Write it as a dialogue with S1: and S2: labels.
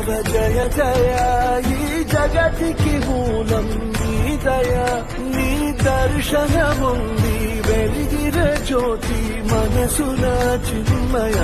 S1: జయ జయ ఈ జగతికి మూలం నీ దయ నీ దర్శనముంది వెలిగిన జ్యోతి మనసున చిన్మయ